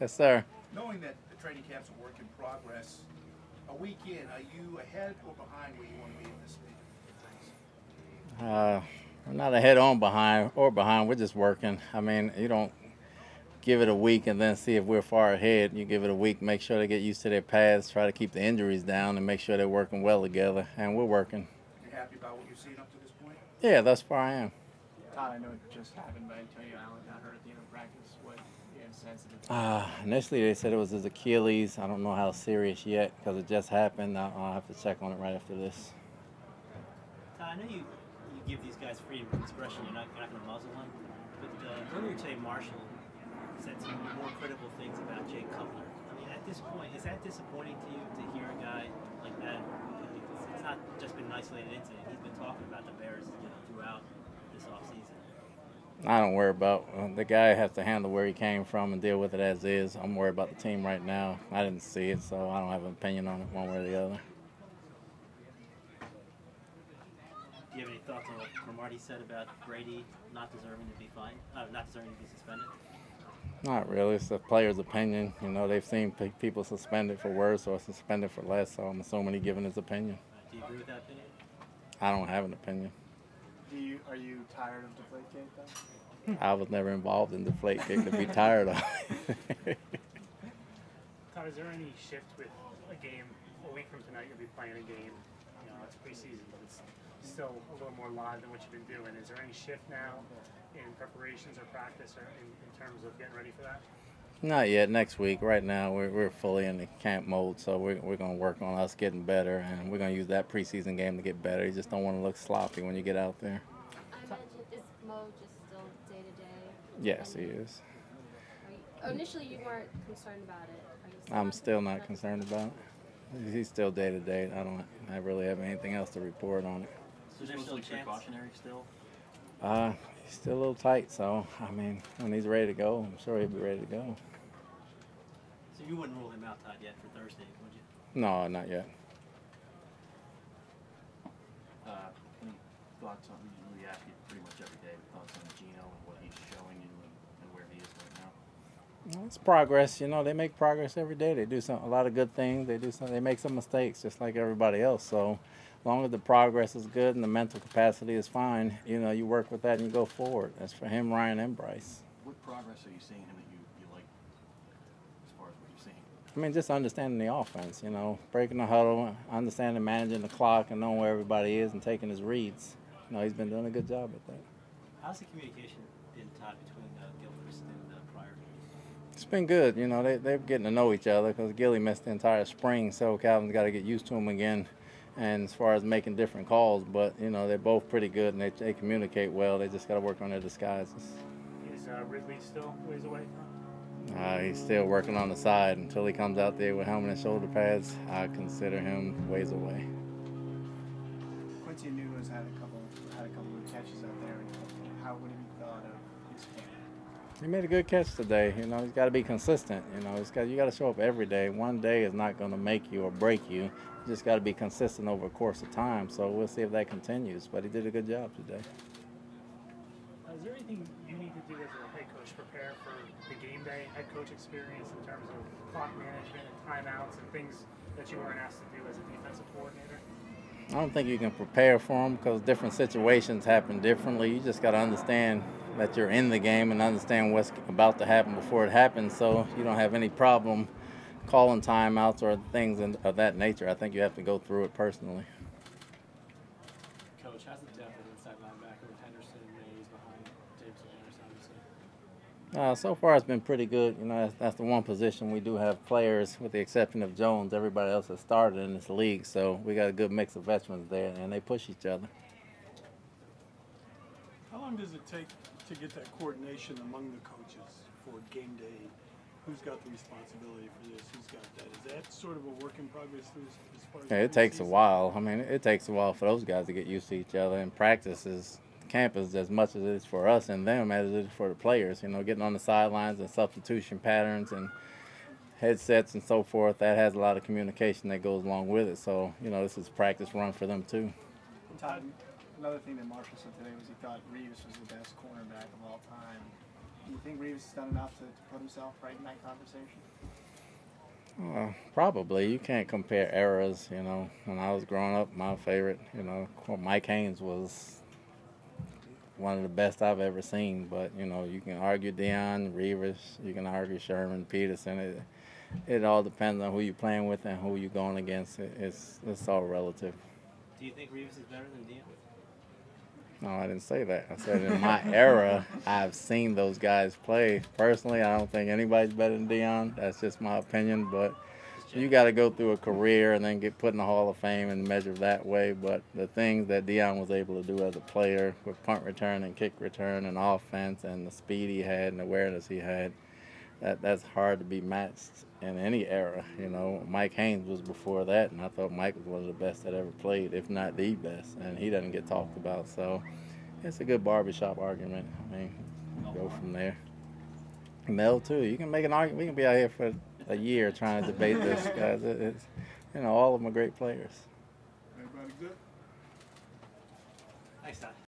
Yes, sir. Knowing that the training camp's a work in progress, a week in, are you ahead or behind where you want to be at this stage of things? We're not ahead on behind or behind. We're just working. I mean, you don't give it a week and then see if we're far ahead. You give it a week, make sure they get used to their paths, try to keep the injuries down, and make sure they're working well together. And we're working. You happy about what you've seen up to this point? Yeah, thus far I am. Todd, I know it just happened, but Antonio Allen got hurt at the end of practice. What you have sensitive? Initially, they said it was his Achilles. I don't know how serious yet because it just happened. I'll have to check on it right after this. Todd, I know you give these guys freedom of expression. You're not going to muzzle them. But earlier today, Marshall said some more critical things about Jay Cutler. I mean, at this point, is that disappointing to you to hear a guy like that? It's not just been an isolated incident. He's been talking about the Bears, throughout this offseason. I don't worry about the guy has to handle where he came from and deal with it as is. I'm worried about the team right now. I didn't see it, so I don't have an opinion on it one way or the other. Do you have any thoughts on what Cromartie said about Brady not deserving to be fined, not deserving to be suspended? Not really. It's the player's opinion. They've seen people suspended for worse or suspended for less, so I'm assuming he's giving his opinion. Do you agree with that opinion? I don't have an opinion. Are you tired of Deflategate though? I was never involved in Deflategate to be tired of it. Todd, is there any shift with a game a week from tonight? You'll be playing a game. It's preseason, but it's still a little more live than what you've been doing. Is there any shift now in preparations or practice or in terms of getting ready for that? Not yet. Next week. Right now, we're fully in the camp mode, so we're going to work on us getting better, and we're going to use that preseason game to get better. You just don't want to look sloppy when you get out there. I imagine, is Mo just still day-to-day? Yes, he is. Initially, you weren't concerned about it. I'm still not concerned about it. He's still day-to-day. I really have anything else to report on it. So there's still a chance? Precautionary still? He's still a little tight, so, I mean, when he's ready to go, I'm sure he'll be ready to go. So you wouldn't rule him out, Todd, yet for Thursday, would you? No, not yet. Any thoughts on, we ask you pretty much every day, thoughts on Geno and what he's showing you and where he is right now? Well, it's progress. They make progress every day. They do a lot of good things. They make some mistakes just like everybody else. So as long as the progress is good and the mental capacity is fine, you work with that and you go forward. That's for him, Ryan, and Bryce. What progress are you seeing him that you like as far as what you're seeing? I mean, just understanding the offense, breaking the huddle, understanding managing the clock and knowing where everybody is and taking his reads. He's been doing a good job at that. How's the communication been, Todd, between Gilchrist and Pryor? It's been good. They're getting to know each other because Gilly missed the entire spring, so Calvin's got to get used to him again. And as far as making different calls, but they're both pretty good and they communicate well. They just got to work on their disguises. Is Ridley still ways away? He's still working on the side until he comes out there with helmet and shoulder pads. I consider him ways away. Quincy New has had a couple of catches out there. What have you thought of his game? He made a good catch today. He's got to be consistent. You got to show up every day. One day is not going to make you or break you. You just got to be consistent over a course of time. So we'll see if that continues. But he did a good job today. Is there anything you need to do as a head coach prepare for the game day head coach experience in terms of clock management and timeouts and things that you weren't asked to do as a defensive coordinator? I don't think you can prepare for them because different situations happen differently. You just got to understand that you're in the game and understand what's about to happen before it happens, so you don't have any problem calling timeouts or things of that nature. I think you have to go through it personally. Coach, how's the depth of inside linebacker with Henderson and Mays behind Jameson Harris, obviously? So far, it's been pretty good. That's the one position we do have players, with the exception of Jones. Everybody else has started in this league, so we got a good mix of veterans there, and they push each other. How long does it take to get that coordination among the coaches for game day? Who's got the responsibility for this? Who's got that? Is that sort of a work in progress as far as it takes a while. I mean, it takes a while for those guys to get used to each other, and camp is as much as it is for us and them as it is for the players. Getting on the sidelines and substitution patterns and headsets and so forth, that has a lot of communication that goes along with it. So, this is practice run for them too. Todd, another thing that Marshall said today was he thought Reeves was the best cornerback of all time. Do you think Reeves has done enough to put himself right in that conversation? Probably. You can't compare eras, When I was growing up, my favorite, Mike Haynes was one of the best I've ever seen. But, you can argue Deion, Reeves, you can argue Sherman, Peterson. It all depends on who you're playing with and who you're going against. It's all relative. Do you think Reeves is better than Deion? No, I didn't say that. I said in my era, I've seen those guys play. Personally, I don't think anybody's better than Deion. That's just my opinion. But you got to go through a career and then get put in the Hall of Fame and measure that way. But the things that Deion was able to do as a player with punt return and kick return and offense and the speed he had and the awareness he had, that's hard to be matched in any era. Mike Haynes was before that, and I thought Mike was one of the best that ever played, if not the best, and he doesn't get talked about. So it's a good barbershop argument. I mean, go from there. Mel, too. You can make an argument. We can be out here for a year trying to debate this, guys. It's, all of them are great players. Everybody good? Thanks, Todd.